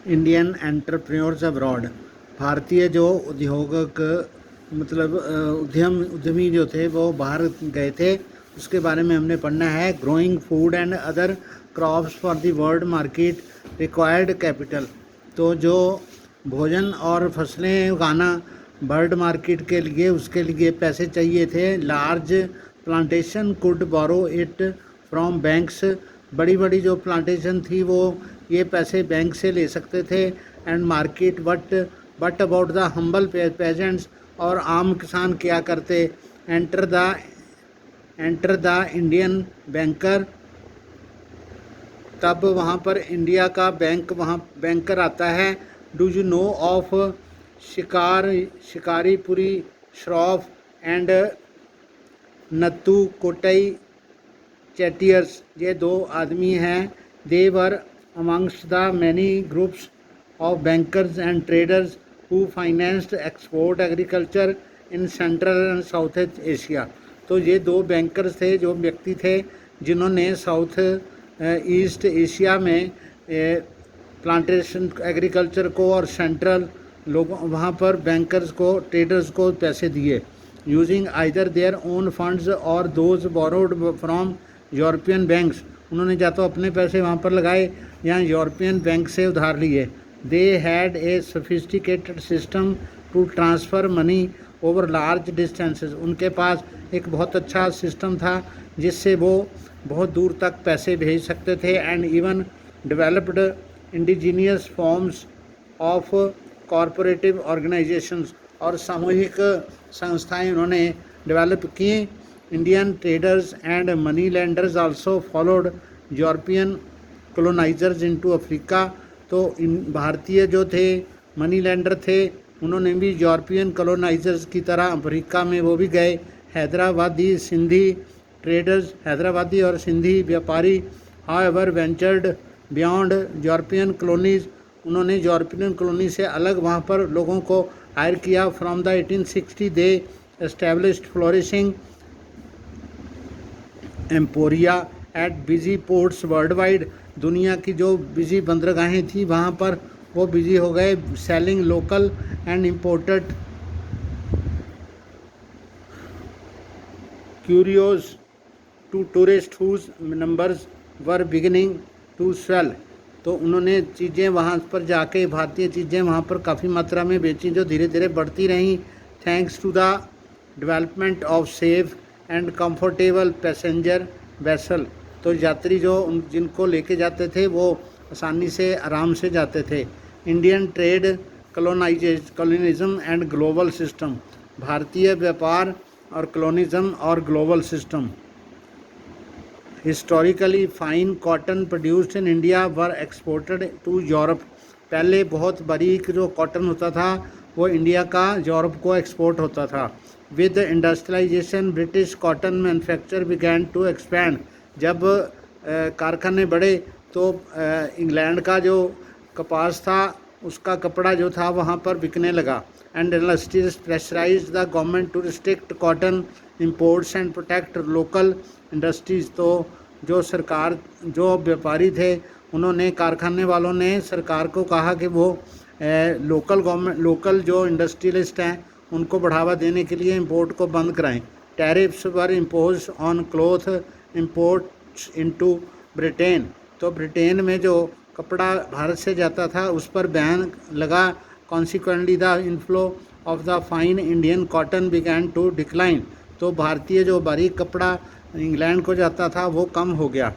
Indian entrepreneurs abroad, भारतीय जो उद्योगक मतलब उद्यमी जो थे वो बाहर गए थे, उसके बारे में हमने पढ़ना है। Growing food and other crops for the world market required capital, तो जो भोजन और फसलें उगाना वर्ल्ड मार्केट के लिए, उसके लिए पैसे चाहिए थे। Large plantation could borrow it from banks, बड़ी बड़ी जो प्लांटेशन थी वो ये पैसे बैंक से ले सकते थे। And market but about the humble pageants, और आम किसान क्या करते? एंटर द इंडियन बैंकर, तब वहाँ पर इंडिया का वहाँ बैंकर आता है। Do you know of Shikarpuri Shroff and Nattukottai Chettiars, ये दो आदमी हैं। They were amongst the many groups of bankers and traders who financed export agriculture in Central and South Asia. तो ये दो बैंकर्स थे, जो व्यक्ति थे जिन्होंने साउथ ईस्ट एशिया में प्लांटेशन एग्रीकल्चर को और सेंट्रल लोगों वहाँ पर बैंकर्स को, ट्रेडर्स को पैसे दिए। Using either their own funds और those borrowed from European banks, उन्होंने या तो अपने पैसे वहाँ पर लगाए या यूरोपियन बैंक से उधार लिए। They had a sophisticated system to transfer money over large distances, उनके पास एक बहुत अच्छा सिस्टम था जिससे वो बहुत दूर तक पैसे भेज सकते थे। And even developed indigenous forms of corporative organisations, और सामूहिक संस्थाएं उन्होंने डेवलप की। Indian traders and money landers also followed European colonisers into Africa, तो इन भारतीय जो थे मनी लैंडर थे, उन्होंने भी यूरोपियन कॉलोनाइजर्स की तरह अफ्रीका में वो भी गए। हैदराबादी सिंधी ट्रेडर्स, हैदराबादी और सिंधी व्यापारी however ventured beyond European colonies, उन्होंने यूरोपियन कॉलोनी से अलग वहाँ पर लोगों को हायर किया। From the 1860 they established flourishing emporia at busy ports world wide, दुनिया की जो बिजी बंदरगाहें थी वहाँ पर वो बिजी हो गए। Selling local and imported curios to tourist whose numbers were beginning to swell, तो उन्होंने चीज़ें वहाँ पर जाके, भारतीय चीज़ें वहाँ पर काफ़ी मात्रा में बेची जो धीरे धीरे बढ़ती रहीं। Thanks to the development of safe and comfortable passenger vessel, तो यात्री जो जिनको लेके जाते थे वो आसानी से आराम से जाते थे। Indian trade colonialism and global system, भारतीय व्यापार और कॉलोनिज्म और global system. Historically fine cotton produced in India were exported to Europe, पहले बहुत बारीक जो कॉटन होता था वो इंडिया का यूरोप को एक्सपोर्ट होता था। With industrialisation British cotton manufacture began to expand, जब कारखाने बढ़े तो इंग्लैंड का जो कपास था उसका कपड़ा जो था वहाँ पर बिकने लगा। And industries pressurise the government to restrict cotton imports and protect local industries, तो जो सरकार, जो व्यापारी थे, उन्होंने, कारखाने वालों ने सरकार को कहा कि वो लोकल जो इंडस्ट्रियलिस्ट हैं उनको बढ़ावा देने के लिए इंपोर्ट को बंद कराएं। Tariffs were impose on cloth imports into Britain, तो ब्रिटेन में जो कपड़ा भारत से जाता था उस पर बैन लगा। Consequently the inflow of the fine Indian cotton began to decline, तो भारतीय जो बारीक कपड़ा इंग्लैंड को जाता था वो कम हो गया।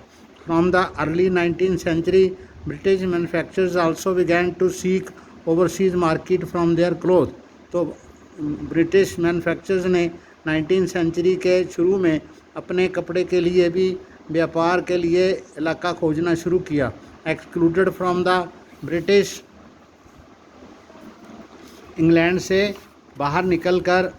From the early 19th century British manufacturers also began to seek overseas market from their cloth, तो ब्रिटिश मैन्युफैक्चरर्स ने 19th सेंचुरी के शुरू में अपने कपड़े के लिए भी व्यापार के लिए इलाका खोजना शुरू किया। Excluded from the British, England से बाहर निकलकर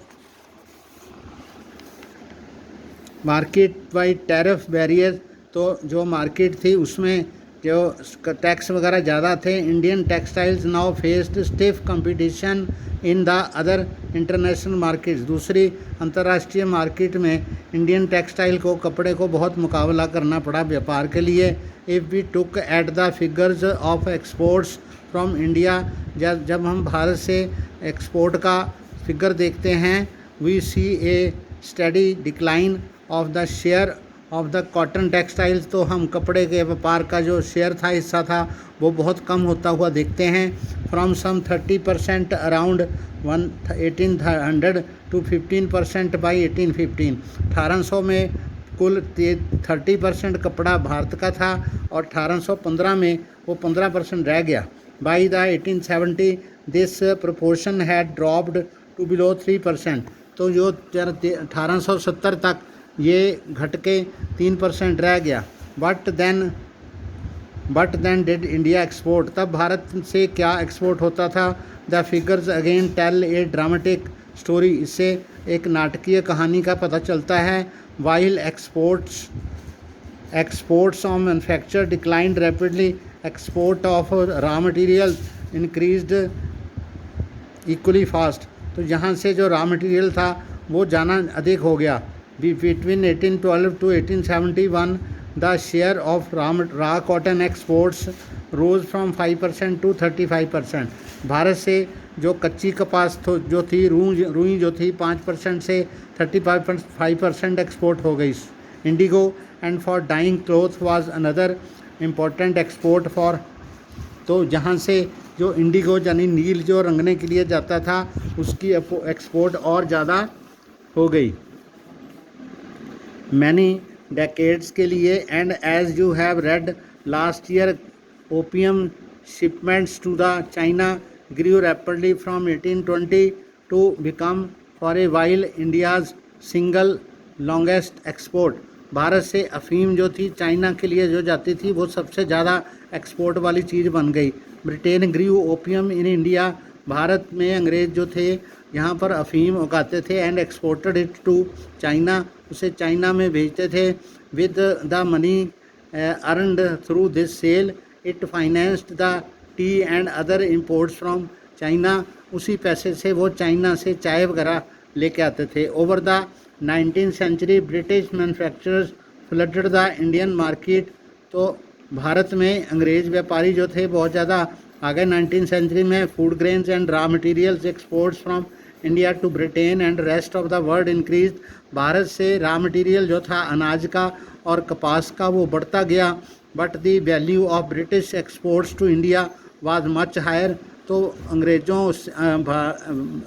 मार्केट वाइड टैरिफ बैरियर, तो जो मार्केट थी उसमें जो टैक्स वगैरह ज़्यादा थे। Indian textiles now faced stiff competition in the other international markets. दूसरी अंतर्राष्ट्रीय मार्केट में इंडियन टेक्सटाइल को, कपड़े को बहुत मुकाबला करना पड़ा व्यापार के लिए। If we took at the figures of exports from India, जब हम भारत से एक्सपोर्ट का फिगर देखते हैं, we see a steady decline of the share of the cotton textiles, तो हम कपड़े के व्यापार का जो शेयर था, हिस्सा था, वो बहुत कम होता हुआ देखते हैं। From some 30% around 1800 to 15% by 1815। 1800 में कुल 30% कपड़ा भारत का था और 1815 में वो 15% रह गया। By the 1870 this proportion had dropped to below 3%। तो जो 1870 तक ये घट के 3% रह गया। But then did India export, तब भारत से क्या एक्सपोर्ट होता था? The figures again tell a dramatic story, इससे एक नाटकीय कहानी का पता चलता है। While exports of manufacture declined rapidly, export of raw material increased equally fast. तो यहाँ से जो रॉ मटेरियल था वो जाना अधिक हो गया। Between 1812 to 1871 the share of raw cotton exports rose from 5% to 35%। भारत से जो कच्ची कपास जो थी, रुई जो थी, 5% से 35% एक्सपोर्ट हो गई। Indigo and for dyeing cloth was another important export for, तो जहाँ से जो इंडिगो यानी नील जो रंगने के लिए जाता था, उसकी एक्सपोर्ट और ज़्यादा हो गई मैनी डेकेड्स के लिए। And as you have read last year, opium shipments to the China grew rapidly from 1820 to become for a while India's single longest export. भारत से अफीम जो थी चाइना के लिए जो जाती थी, वो सबसे ज़्यादा एक्सपोर्ट वाली चीज़ बन गई। Britain grew opium in India, Bharat में अंग्रेज़ जो थे यहाँ पर अफीम उगाते थे। And exported it to China, उसे चाइना में भेजते थे। With the money earned through this sale it financed the tea and other imports from China, उसी पैसे से वो चाइना से चाय वगैरह लेके आते थे। Over the 19th century British manufacturers flooded the Indian market, तो भारत में अंग्रेज़ व्यापारी जो थे बहुत ज़्यादा आ गए 19th सेंचुरी में। Food grains and raw materials exports from India to Britain and rest of the world increase. Bharat से रॉ मटेरियल जो था अनाज का और कपास का वो बढ़ता गया। But the value of British exports to India was much higher, तो अंग्रेज़ों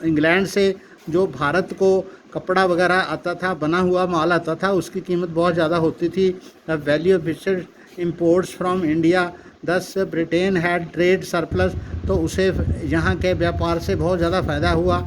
इंग्लैंड से जो भारत को कपड़ा वगैरह आता था, बना हुआ माल आता था, उसकी कीमत बहुत ज़्यादा होती थी। The value of British imports from India, दस ब्रिटेन हैड ट्रेड सरप्लस, तो उसे यहाँ के व्यापार से बहुत ज़्यादा फ़ायदा हुआ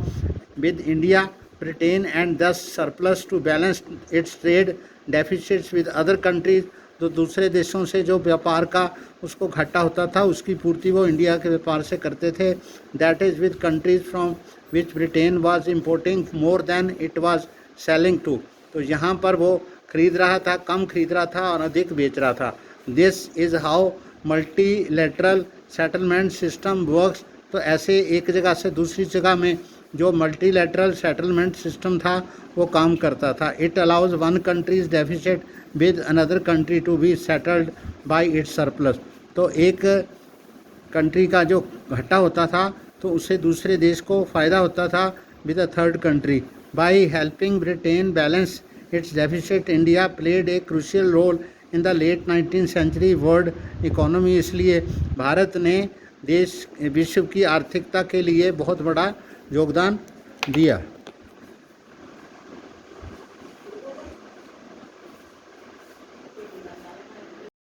with India Britain and this surplus to balance its trade deficits with other countries. तो दूसरे देशों से जो व्यापार का उसको घाटा होता था, उसकी पूर्ति वो इंडिया के व्यापार से करते थे। That is with countries from which Britain was importing more than it was selling to, तो यहाँ पर वो खरीद रहा था, कम खरीद रहा था और अधिक बेच रहा था। This is how multilateral settlement system works, तो ऐसे एक जगह से दूसरी जगह में जो मल्टीलेटरल सेटलमेंट सिस्टम था वो काम करता था। It allows one country's deficit with another country to be settled by its surplus, तो एक कंट्री का जो घाटा होता था तो उससे दूसरे देश को फ़ायदा होता था with a third country. By helping Britain balance its deficit, India played a crucial role in the late 19th century world economy. इसलिए भारत ने विश्व की आर्थिकता के लिए बहुत बड़ा योगदान दिया।